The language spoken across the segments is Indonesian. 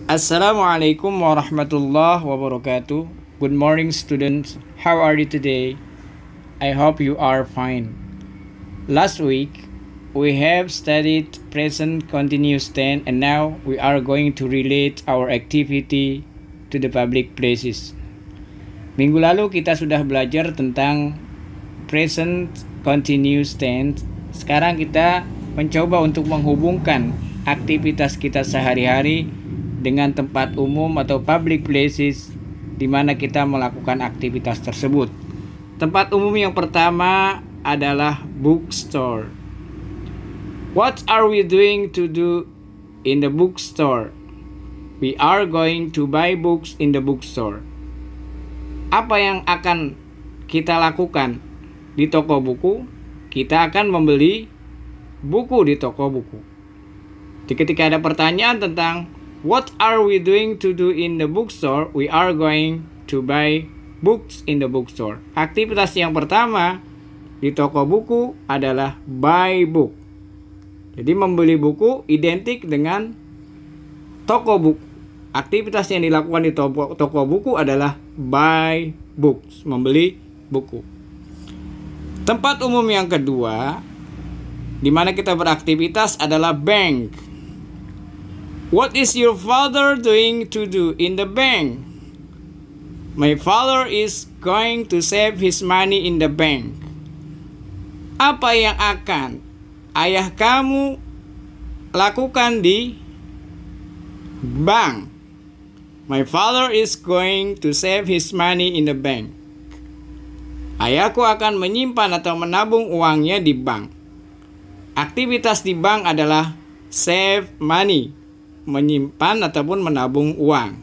Assalamualaikum warahmatullahi wabarakatuh. Good morning, students. How are you today? I hope you are fine. Last week, we have studied present continuous tense, and now we are going to relate our activity to the public places. Minggu lalu kita sudah belajar tentang present continuous tense. Sekarang kita mencoba untuk menghubungkan aktivitas kita sehari-hari dengan tempat umum atau public places di mana kita melakukan aktivitas tersebut. Tempat umum yang pertama adalah bookstore. What are we doing to do in the bookstore? We are going to buy books in the bookstore. Apa yang akan kita lakukan di toko buku? Kita akan membeli buku di toko buku. Jadi ketika ada pertanyaan tentang what are we doing to do in the bookstore? We are going to buy books in the bookstore. Aktivitas yang pertama di toko buku adalah buy book. Jadi membeli buku identik dengan toko buku. Aktivitas yang dilakukan di toko buku adalah buy books, membeli buku. Tempat umum yang kedua di mana kita beraktivitas adalah bank. What is your father doing to do in the bank? My father is going to save his money in the bank. Apa yang akan ayah kamu lakukan di bank? My father is going to save his money in the bank. Ayahku akan menyimpan atau menabung uangnya di bank. Aktivitas di bank adalah save money, menyimpan ataupun menabung uang.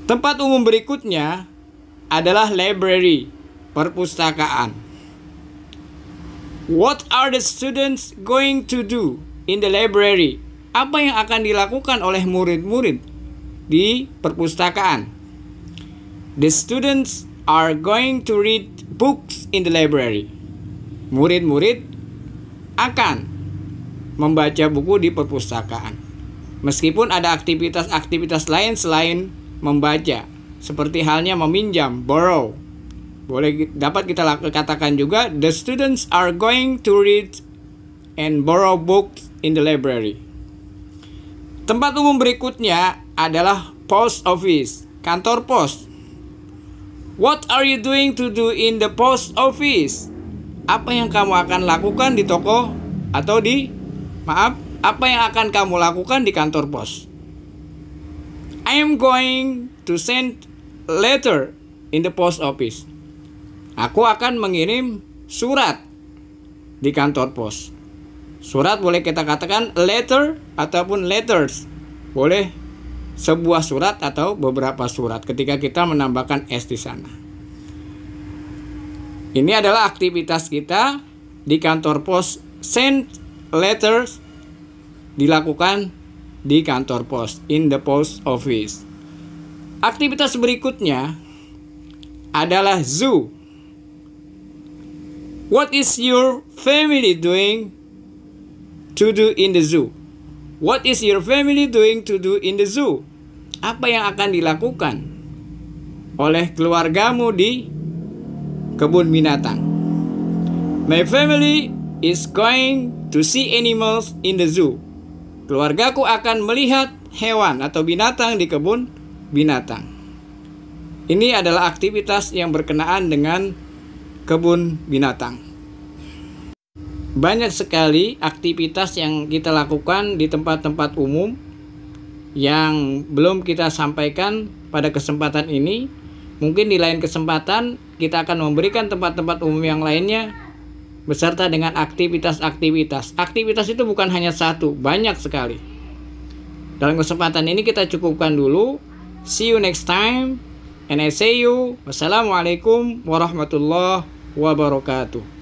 Tempat umum berikutnya adalah library, perpustakaan. What are the students going to do in the library? Apa yang akan dilakukan oleh murid-murid di perpustakaan? The students are going to read books in the library. Murid-murid akan membaca buku di perpustakaan. Meskipun ada aktivitas-aktivitas lain selain membaca, seperti halnya meminjam, borrow. Dapat kita katakan juga the students are going to read and borrow books in the library. Tempat umum berikutnya adalah post office, kantor pos. What are you doing to do in the post office? Apa yang kamu akan lakukan di toko atau apa yang akan kamu lakukan di kantor pos? I am going to send a letter in the post office. Aku akan mengirim surat di kantor pos. Surat boleh kita katakan letter ataupun letters. Boleh sebuah surat atau beberapa surat ketika kita menambahkan S di sana. Ini adalah aktivitas kita di kantor pos. Send letters dilakukan di kantor pos, in the post office. Aktivitas berikutnya adalah zoo. What is your family doing to do in the zoo? What is your family doing to do in the zoo? Apa yang akan dilakukan oleh keluargamu di kebun binatang? My family is going to see animals in the zoo. Keluargaku akan melihat hewan atau binatang di kebun binatang. Ini adalah aktivitas yang berkenaan dengan kebun binatang. Banyak sekali aktivitas yang kita lakukan di tempat-tempat umum yang belum kita sampaikan pada kesempatan ini. Mungkin di lain kesempatan kita akan memberikan tempat-tempat umum yang lainnya beserta dengan aktivitas-aktivitas. Aktivitas itu bukan hanya satu, banyak sekali. Dalam kesempatan ini kita cukupkan dulu. See you next time and I say you. Wassalamualaikum warahmatullahi wabarakatuh.